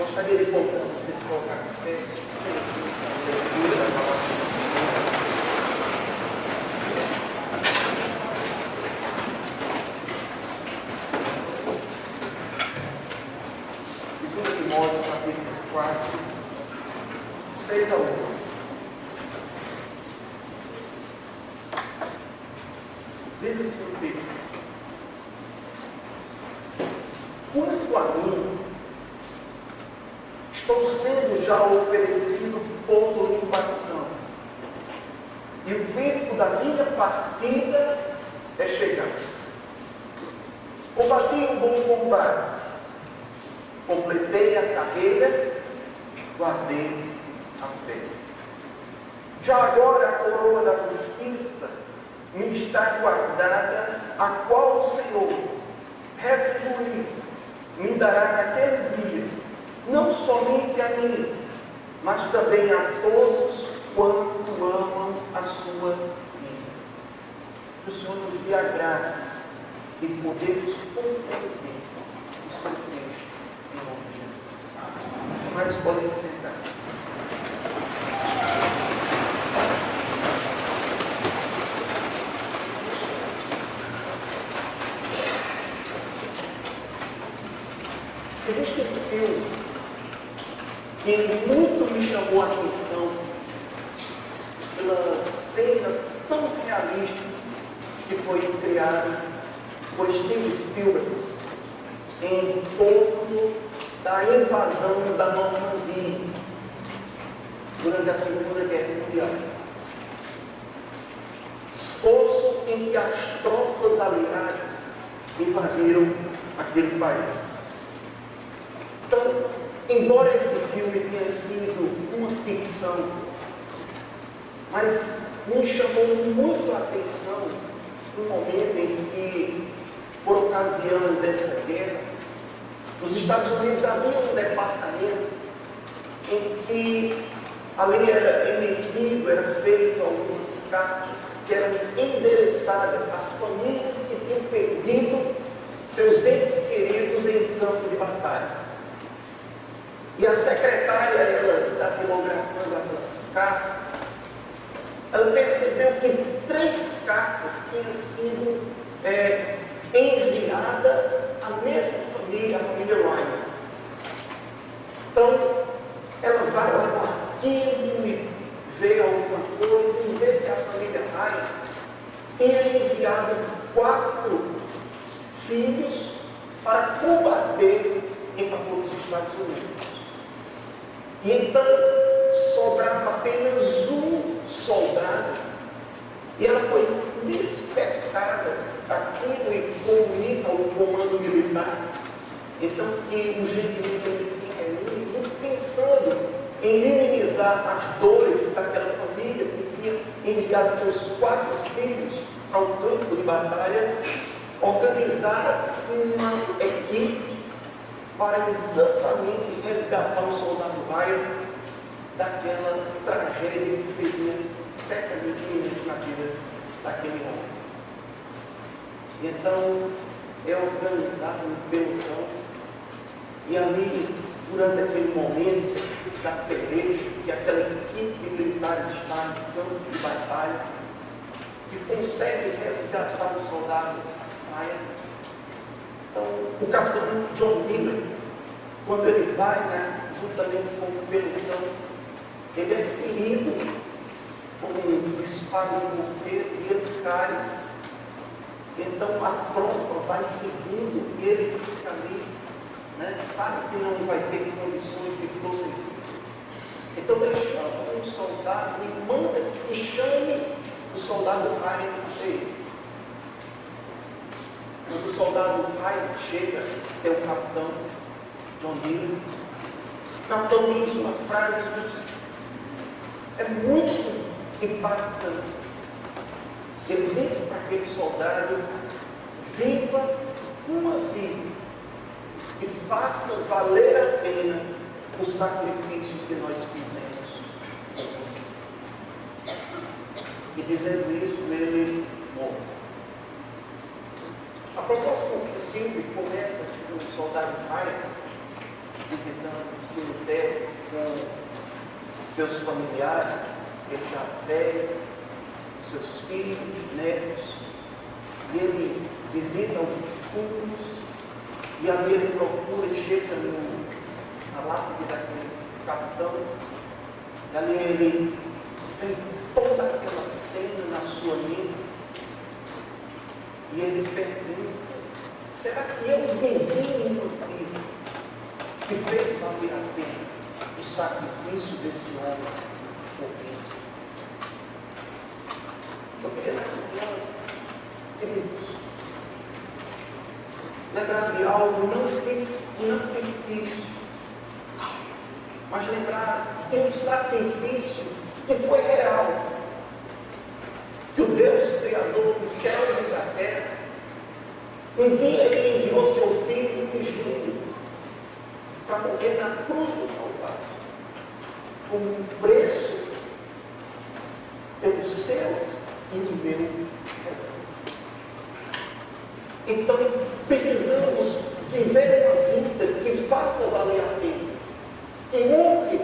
Gostaria de convidar vocês a colocar em pé, leitura da palavra do Senhor. Segundo Timóteo, capítulo 4, 6 a 8. Diz assim o texto: quanto a mim, estou sendo já oferecido por libação, e o tempo da minha partida é chegado. Combati o bom combate, completei a carreira, guardei a fé. Já agora a coroa da justiça me está guardada, a qual o Senhor, reto juiz, me dará naquele dia, não somente a mim, mas também a todos quanto amam a sua vida. Que o Senhor nos dê a graça de podermos compreender o seu texto, em nome de Jesus. Os irmãos podem sentar. Existe um filme que muito me chamou a atenção pela cena tão realística que foi criada por Steven Spielberg em torno da invasão da Normandia durante a Segunda Guerra Mundial. Esforço em que as tropas aliadas invadiram aquele país. Então, embora esse filme tenha sido uma ficção, mas me chamou muito a atenção no momento em que, por ocasião dessa guerra, os Estados Unidos havia um departamento em que ali era emitido, era feito algumas cartas que eram endereçadas às famílias que tinham perdido seus entes queridos em campo de batalha. E a secretária, ela datilografando aquelas cartas, ela percebeu que 3 cartas tinham sido enviadas à mesma família, a família Ryan. Então, ela vai lá no arquivo e vê alguma coisa e vê que a família Ryan tinha enviado 4 filhos para combater em favor dos Estados Unidos. E então sobrava apenas um soldado, e ela foi despertada daquilo e comunica ao comando militar, então que o gentílico ele se reúne, pensando em minimizar as dores daquela família que tinha enviado seus 4 filhos ao campo de batalha, organizaram uma equipe para exatamente resgatar o soldado Ryan daquela tragédia que seria certamente iminente na vida daquele homem. E então é organizado um pelotão, e ali, durante aquele momento da peleja, que aquela equipe de militares está em campo de batalha, que consegue resgatar o soldado Ryan. Então, o capitão John Miller, quando ele vai, juntamente com o pelotão, ele é ferido com um disparo de morteiro e ele cai. Então, a tropa vai seguindo e ele fica ali, sabe que não vai ter condições de prosseguir. Então, ele chama um soldado e manda que chame o soldado Ryan dele. Quando o soldado Ryan chega, é o capitão John Miller. O capitão diz uma frase que é muito impactante. Ele diz para aquele soldado: viva uma vida que faça valer a pena o sacrifício que nós fizemos por você. E dizendo isso, ele morre. A propósito, o filme começa com o soldado Ryan visitando o cemitério com seus familiares, ele já velho, seus filhos, netos, e ele visita alguns túmulos, e ali ele procura e chega na lápide daquele capitão, e ali ele vê toda aquela cena na sua mente, e ele pergunta: será que eu vivi em um filho que fez valer a pena o sacrifício desse homem por mim? Eu queria nessa manhã, queridos, lembrar de algo não fictício, mas lembrar de um sacrifício que foi real, que o Deus Criador dos céus e da terra, um dia ele enviou seu Filho unigênito para morrer na cruz do Calvário, como um preço pelo seu e o meu exemplo. Então, precisamos viver uma vida que faça valer a pena, que honre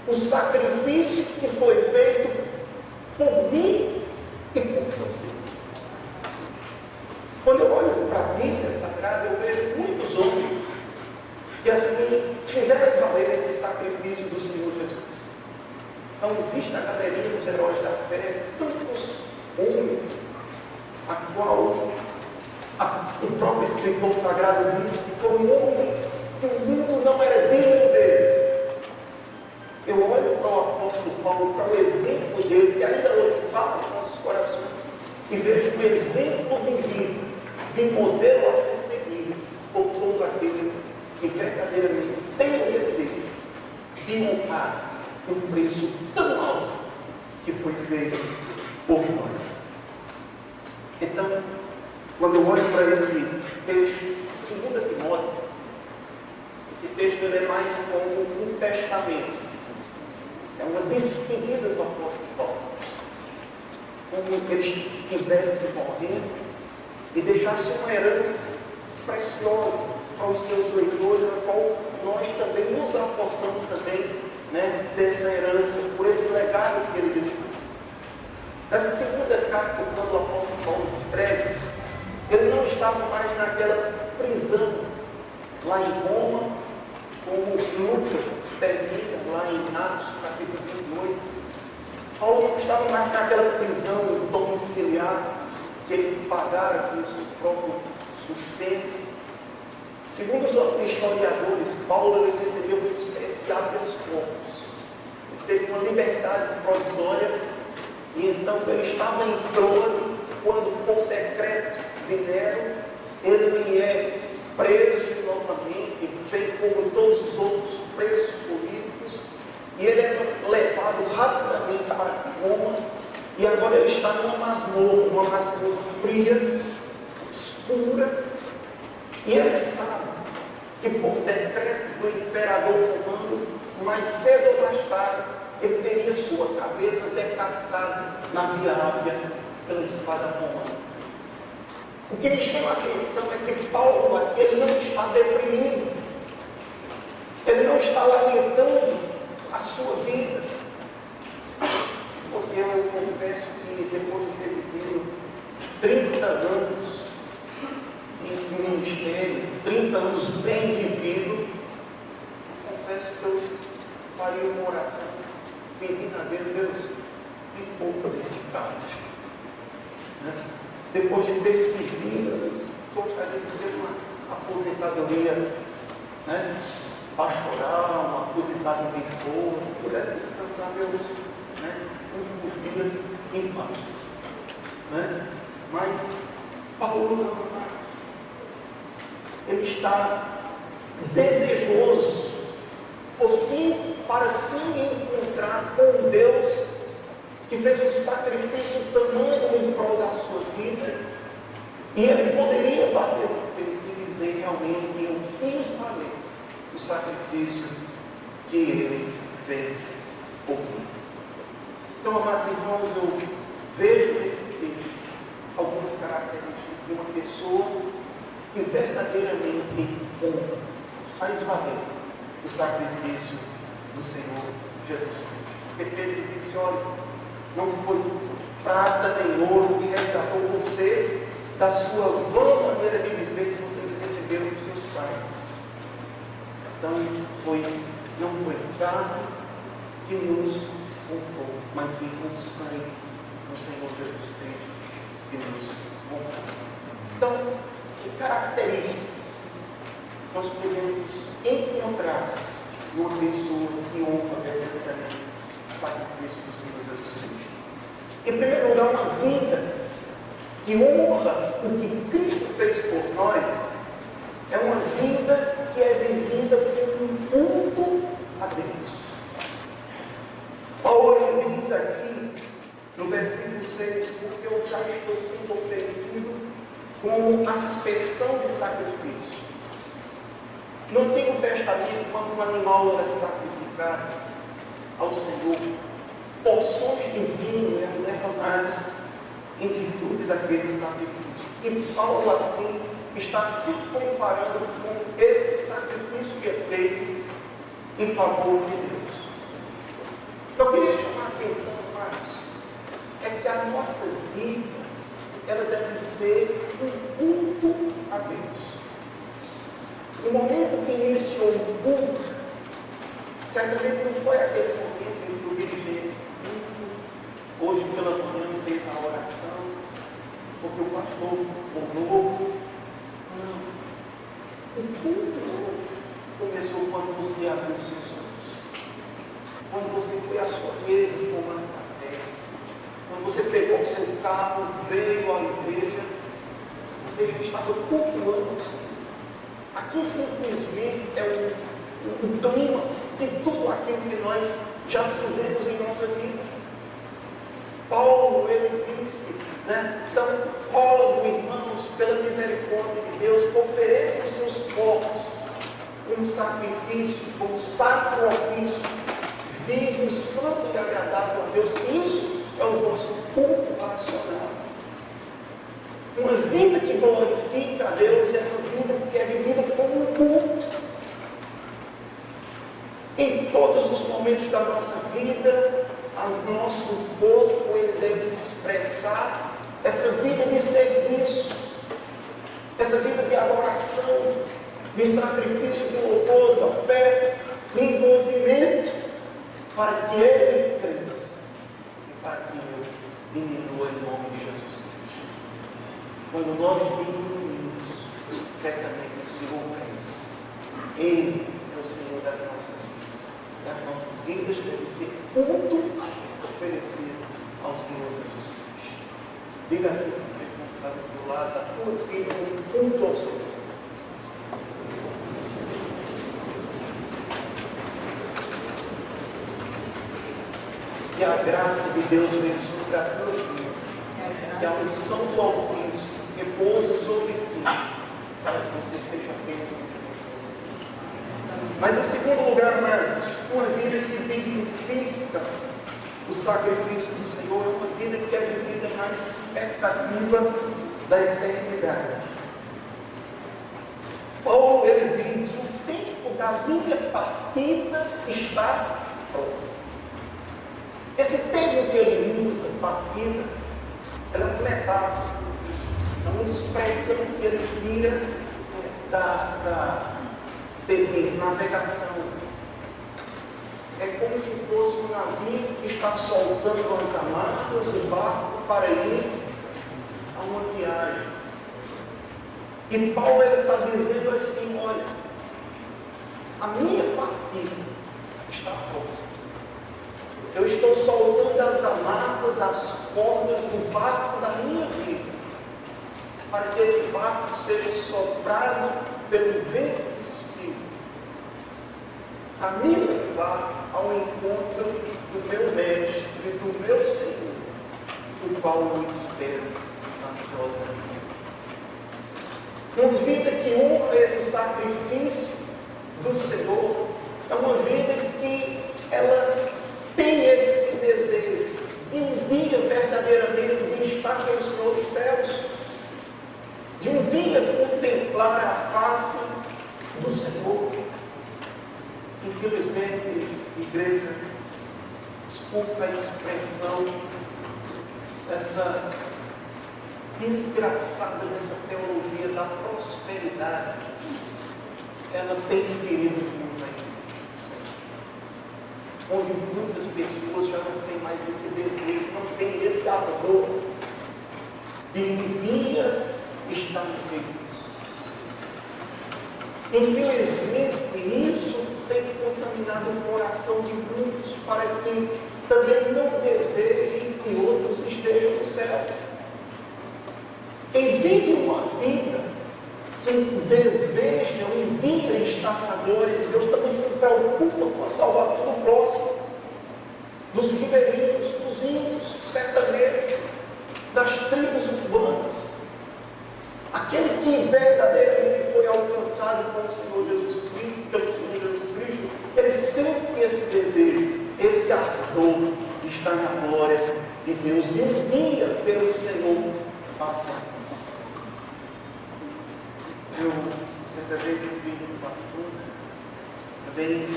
o sacrifício que foi feito por mim e por vocês. Quando eu olho para a Bíblia Sagrada, eu vejo muitos homens que assim fizeram valer esse sacrifício do Senhor Jesus. Então existe na galeria dos heróis da fé tantos homens a qual o próprio escritor sagrado disse que foram homens que o mundo não era digno deles. Eu olho para o apóstolo Paulo, para o exemplo dele, que ainda hoje fala nos nossos corações, e vejo um exemplo de vida, de modelo a ser seguido por todo aquele que verdadeiramente tem o desejo de honrar um preço tão alto que foi feito por nós. Então, quando eu olho para esse texto, 2 Timóteo, esse texto ele é mais como um testamento, é uma despedida do apóstolo Paulo, como ele estivesse morrendo e deixasse uma herança preciosa aos seus leitores, a qual nós também nos apossamos também, dessa herança, por esse legado que ele deixou. Nessa segunda carta, quando o apóstolo Paulo escreve, ele não estava mais naquela prisão lá em Roma, como Lucas termina lá em Atos, capítulo 28. Paulo não estava mais naquela prisão domiciliar que ele pagara com o seu próprio sustento. Segundo os historiadores, Paulo ele recebeu uma espécie de habeas corpus. Ele teve uma liberdade provisória e então ele estava em Trôade quando, por decreto de Nero, ele é preso novamente, bem como todos os outros presos políticos, e ele é levado rapidamente para Roma, e agora ele está numa masmorra fria, escura, e ele sabe que por decreto do imperador romano, mais cedo ou mais tarde, ele teria sua cabeça decapitada na Via Ápia pela espada romana. O que me chama a atenção é que Paulo, ele não está deprimido, ele não está lamentando a sua vida. Se fosse eu confesso que depois de ter vivido 30 anos de ministério, 30 anos bem vivido, confesso que eu faria uma oração pedindo a Deus, me poupa desse cálice. Depois de ter servido, gostaria de ter uma aposentadoria pastoral, uma aposentadoria boa, pudesse descansar meus últimos dias em paz. Mas Paulo não, ele está desejoso para se encontrar com Deus que fez um sacrifício tamanho em prol da sua vida, e ele poderia bater no peito e dizer realmente: eu fiz valer o sacrifício que ele fez por mim. Então, amados irmãos, eu vejo nesse texto algumas características de uma pessoa que verdadeiramente honra, faz valer o sacrifício do Senhor Jesus Cristo. Porque Pedro disse: olha, não foi prata nem ouro que resgatou você da sua vã maneira de viver que vocês receberam dos seus pais. Então, não foi carne que nos comprou, mas sim o sangue do Senhor Jesus Cristo que nos comprou. Então, que características nós podemos encontrar numa pessoa que honra verdadeiramente o sacrifício do Senhor Jesus Cristo? Em primeiro lugar, uma vida que honra o que Cristo fez por nós é uma vida que é vivida com um culto a Deus. Paulo ele diz aqui no versículo 6: porque eu já estou sendo oferecido como aspersão de sacrifício. No Antigo Testamento, quando um animal era sacrificado ao Senhor, porções de vinho eram derramadas em virtude daquele sacrifício. E Paulo assim está se comparando com esse sacrifício que é feito em favor de Deus. Eu queria chamar a atenção, Marcos, é que a nossa vida ela deve ser um culto a Deus. No momento que iniciou o culto, certamente não foi aquele momento em que o dirigente hoje pela manhã fez a oração, porque o pastor orou. Não. O culto começou quando você abriu os seus olhos. Quando você foi à sua mesa tomar café. Quando você pegou o seu carro, veio à igreja, você já estava cultuando o Senhor. Aqui simplesmente é o clímax de tudo aquilo que nós já fizemos em nossa vida. Paulo, ele disse, então, rogo, irmãos, pela misericórdia de Deus, ofereçam os seus corpos como sacrifício, como sacro ofício, vivo, santo e agradável a Deus. Isso é o vosso culto racional. Uma vida que glorifica a Deus é uma vida que é vivida como um culto. Em todos os momentos da nossa vida, o nosso corpo ele deve expressar essa vida de serviço, essa vida de adoração, de sacrifício, de louvor, de ofertas, de envolvimento, para que ele cresça e para que eu diminua em nome de Jesus Cristo. Quando nós diminuímos, certamente o Senhor cresce. Ele é o Senhor das nossas vidas. Das nossas vidas deve ser culto oferecido ao Senhor Jesus Cristo. Diga assim para o lado da tua vida, um culto ao Senhor. Que a graça de Deus venha sobre a tua vida. Que a unção do Altíssimo repousa sobre ti, para que você seja bênção de você. Mas em segundo lugar, Marcos, uma vida que dignifica o sacrifício do Senhor é uma vida que é vivida na expectativa da eternidade. Paulo, ele diz: o tempo da minha partida está próximo. Esse termo que ele usa, partida, ela é uma metáfora, é uma expressão que ele tira de navegação. É como se fosse um navio que está soltando as amarras, o barco, para ir a uma viagem. E Paulo está dizendo assim: olha, a minha partida está próxima. Eu estou soltando as amarras, as cordas do barco da minha vida, para que esse barco seja soprado pelo vento do Espírito, a me levar ao encontro do meu Mestre, do meu Senhor, do qual eu espero ansiosamente. Uma vida que honra esse sacrifício do Senhor é uma vida que ela tem esse desejo de um dia verdadeiramente de estar com o Senhor dos céus, de um dia contemplar a face do Senhor. Infelizmente, igreja, desculpa a expressão, essa desgraçada dessa teologia da prosperidade, ela tem ferido muito a igreja, onde muitas pessoas já não têm mais esse desejo, não têm esse ardor de um dia estar no meio disso. Infelizmente, isso tem contaminado o coração de muitos para que também não desejem que outros estejam no céu. Quem vive uma vida, quem deseja um dia estar na glória de Deus, também se preocupa com a salvação do próximo, dos ribeirinhos, dos índios, dos sertanejos, das tribos urbanas. Aquele que verdadeiramente foi alcançado com o Senhor Jesus Cristo, pelo Senhor Jesus Cristo, ele sente esse desejo, esse ardor de estar na glória de Deus, de um dia pelo Senhor face a face. Certa vez eu vi um pastor, também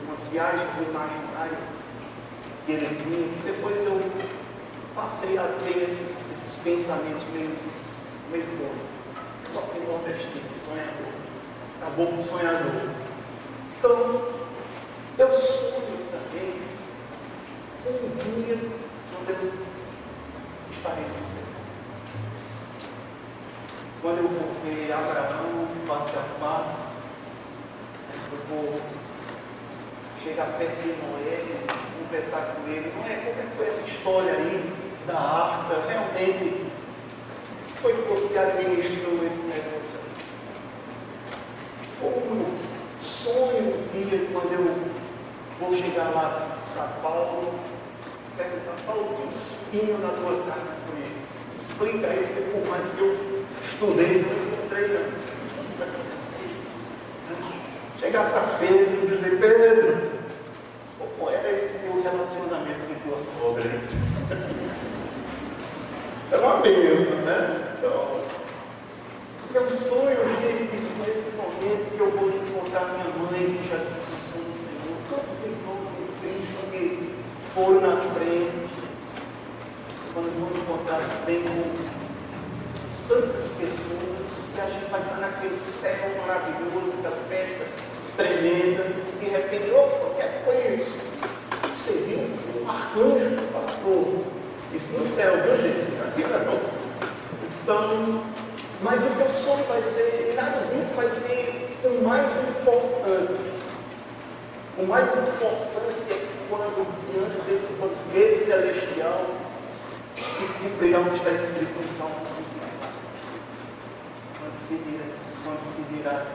umas viagens imaginárias que ele tinha, e depois eu passei a ter esses pensamentos meio doido. Eu passei nordestino, sonhador, caboclo sonhador. Então, eu sonho também um dia quando eu estarei no céu. Quando eu vou ver Abraão face a face, eu vou chegar perto de Noé, conversar com ele. Noé, como é que foi essa história aí da arca? Realmente foi que você administrou esse negócio aí? Como sonho um dia quando eu vou chegar lá para Paulo, perguntar: Paulo, que espinho na tua carne foi esse? Explica aí, porque por mais que eu estudei, não encontrei não. Chegar para Pedro e dizer: Pedro, como era esse teu relacionamento com tua sogra aí? É uma bênção, né? Então, meu sonho, gente, nesse momento que eu vou encontrar minha mãe, que já descansou no Senhor, todos os irmãos em Cristo que foram na frente, quando eu vou encontrar também com tantas pessoas, que a gente vai estar naquele céu maravilhoso, da festa tremenda, e de repente, opa, o que é que foi isso? Você viu? Um arcanjo que passou. Isso no céu, viu, gente? Aqui não. Então, mas o meu sonho vai ser, nada disso vai ser o mais importante. O mais importante é quando, diante desse banquete celestial, se cumprirá o que está escrito em Salmo 34. Quando se virá.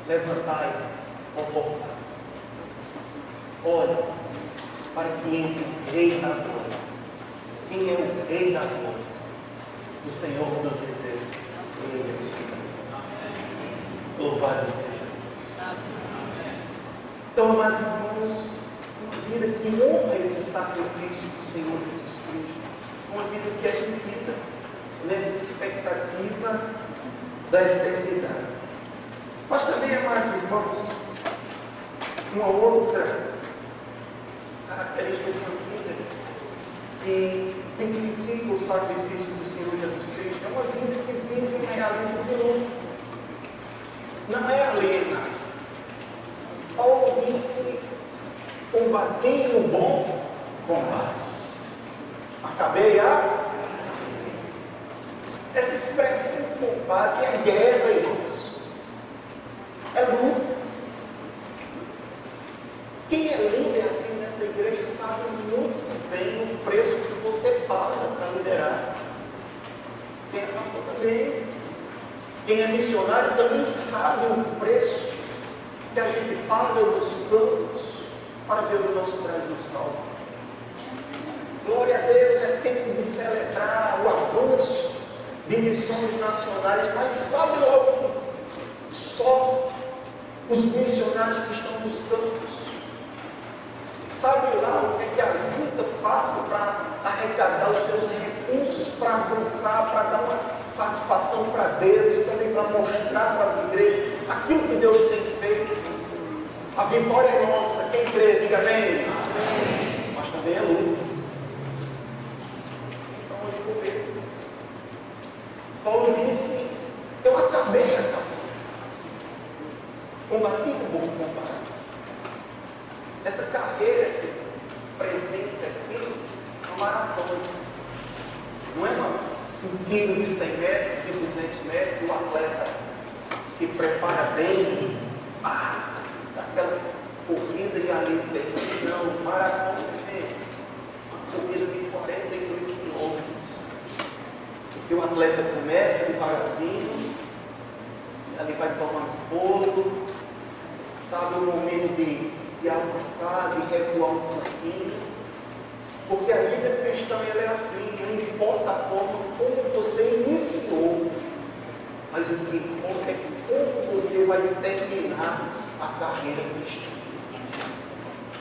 Levantai, ó porta. Olha, para que entre o Rei da Glória. Quem é o Rei da Glória? O Senhor dos Exércitos. Ele é o Rei da Glória. Louvado seja Deus. Então, amados irmãos, uma vida que honra esse sacrifício do Senhor Jesus Cristo. Uma vida que é vivida nessa expectativa da eternidade. Mas também, amados irmãos, uma outra característica de uma vida que identifica o sacrifício do Senhor Jesus Cristo é uma vida que vive um realismo de luta. Não é alena. Paulo disse: combati o bom combate. Acabei essa expressão combate é guerra, irmãos. É luta. Quem é líder aqui nessa igreja sabe muito bem o preço que você paga para liderar. Quem é pastor também. Quem é missionário também sabe o preço que a gente paga nos campos para ver o nosso Brasil salvo. Glória a Deus, é tempo de celebrar o avanço de missões nacionais, mas sabe logo que só os missionários que estão nos campos. Sabe lá o que a junta passa para arrecadar os seus recursos, para avançar, para dar uma satisfação para Deus, também para para mostrar para as igrejas aquilo que Deus tem feito. A vitória é nossa. Quem crê, diga amém. Amém. Mas também é luta. Então eu vou ver. Paulo disse: eu acabei a carreira. Combati o bom combate. Essa carreira que se apresenta aqui é uma maratona. Não é um tiro de 100 metros, de 200 metros, o atleta se prepara bem e aquela corrida e ali tem. Não, maratona, gente, uma corrida de 42 quilômetros. Porque o atleta começa devagarzinho, ali vai tomando fogo, sabe o momento de avançar, de recuar um pouquinho. Porque a vida cristã ela é assim, não importa a forma como você iniciou, mas o que importa é como você vai terminar a carreira cristã.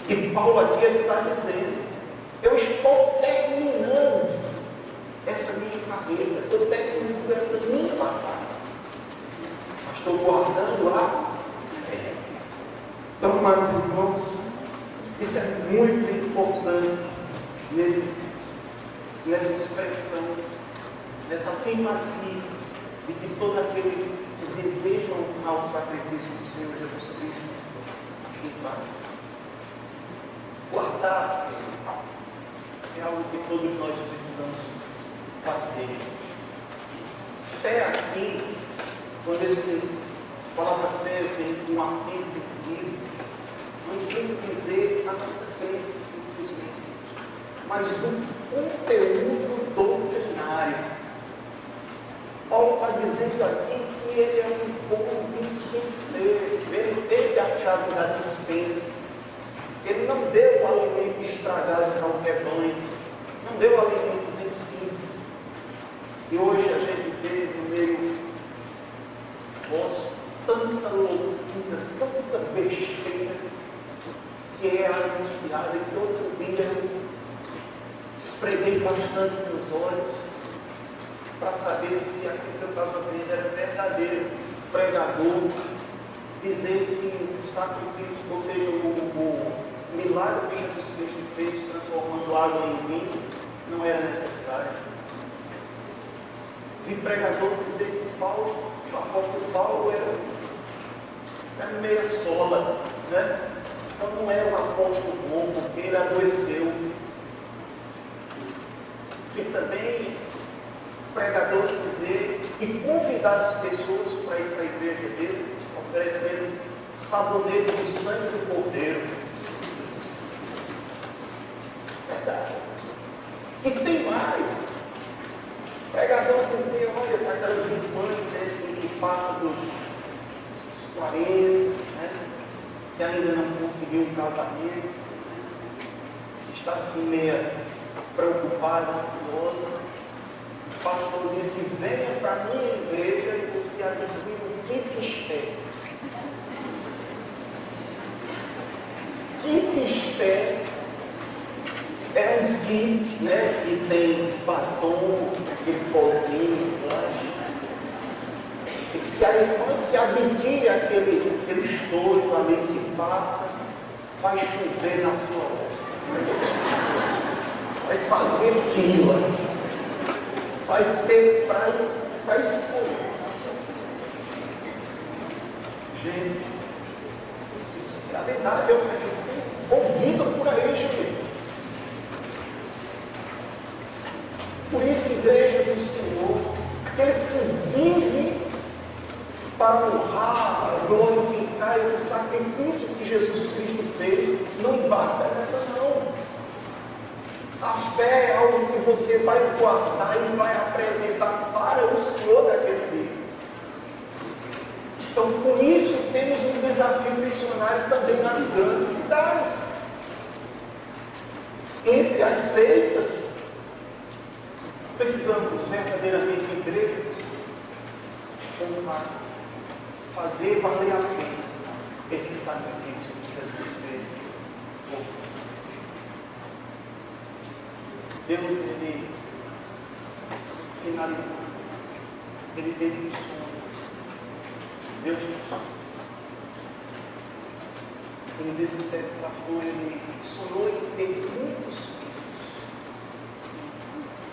E Paulo aqui está dizendo: eu estou terminando essa minha carreira, estou terminando essa minha batalha, mas estou guardando a fé. Então, amados irmãos, isso é muito importante nessa expressão, nessa afirmativa de que todo aquele que deseja honrar o sacrifício do Senhor Jesus Cristo assim faz. Guardar é algo que todos nós precisamos fazer. Fé aqui, quando essa palavra fé tem um artigo definido, não tem que dizer a nossa crença simplesmente, mas o conteúdo doutrinário. Paulo está dizendo aqui que ele é um bom dispenseiro, ele teve a chave da dispensa, ele não deu o alimento estragado para o rebanho, não deu o alimento vencido. E hoje a gente vê no meio nosso tanta loucura, tanta besteira que é anunciada, e que outro dia eu esfreguei bastante meus olhos para saber se aquilo que eu estava vendo era verdadeiro. O pregador dizer que o sacrifício, ou seja, o milagre que Jesus Cristo fez, transformando água em vinho, não era necessário. Vi pregador dizer que o apóstolo Paulo era meia sola, né? Então não era um apóstolo bom, porque ele adoeceu. E também o pregador dizer e convidar as pessoas para ir para a igreja dele, oferecendo sabonete do sangue do Cordeiro. Verdade. E tem mais. O pregador dizer, olha, para aquelas irmãs, né, assim, que passam dos 40, né, que ainda não conseguiu um casamento, está assim meia preocupada, ansiosa. O pastor disse: venha para a minha igreja e você adquire um kit Esther. Kit Esther é um kit, né, que tem batom, aquele pozinho, e a irmã que adquire aquele estojo ali que passa, vai chover na sua hora. Vai fazer fila, vai ter para escolher. Gente, isso é a verdade, é o que a gente tem ouvido por aí, gente. Por isso, igreja do Senhor, aquele que vive para honrar, glorificar esse sacrifício que Jesus Cristo fez, não embarca nessa não. A fé é algo que você vai guardar e vai apresentar para o Senhor daquele dia. Então, por isso, temos um desafio missionário também nas grandes cidades. Entre as seitas, precisamos verdadeiramente, igreja do Senhor, honrar, fazer valer a pena esse sacrifício que Jesus fez por nós. Deus, ele, finalizando, ele teve um sonho Deus nos sonha. Ele diz no certo pastor, ele sonhou em ter muitos filhos.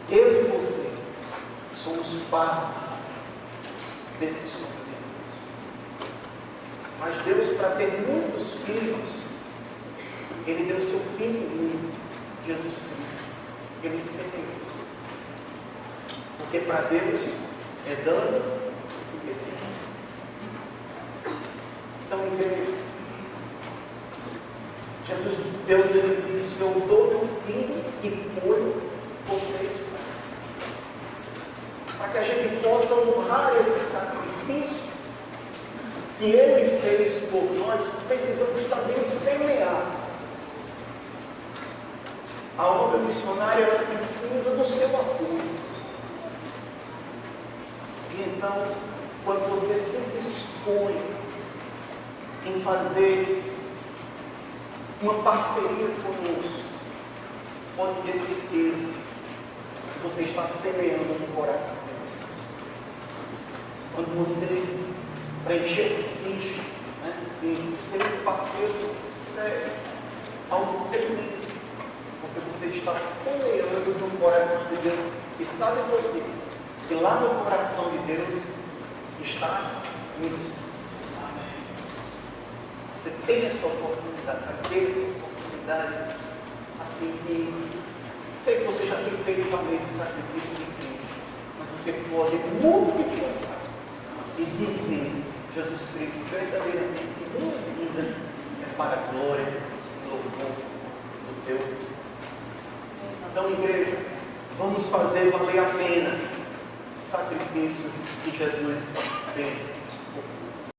Eu e você somos parte desse sonho de Deus. Mas Deus, para ter muitos filhos, Ele deu seu Filho único, Jesus Cristo. Ele semeou. Porque para Deus é dano e ciência. Então, igreja, Deus ele disse: eu dou meu filho e ponho vocês para que a gente possa honrar esse sacrifício que Ele fez por nós. Precisamos também semear. A obra missionária ela precisa do seu apoio. E então, quando você se dispõe em fazer uma parceria conosco, pode ter certeza que você está semeando no coração de Deus. Quando você preencher o ficha, e ser um parceiro sincero, algo tremendo, porque você está semeando no coração de Deus. E sabe você que lá no coração de Deus está missões. Você tem essa oportunidade, essa oportunidade, assim que, sei que você já tem feito uma vez esse sacrifício de Cristo, mas você pode multiplicar e dizer: Jesus Cristo, verdadeiramente, minha vida é para a glória e louvor do teu nome. Então, igreja, vamos fazer valer a pena o sacrifício que Jesus fez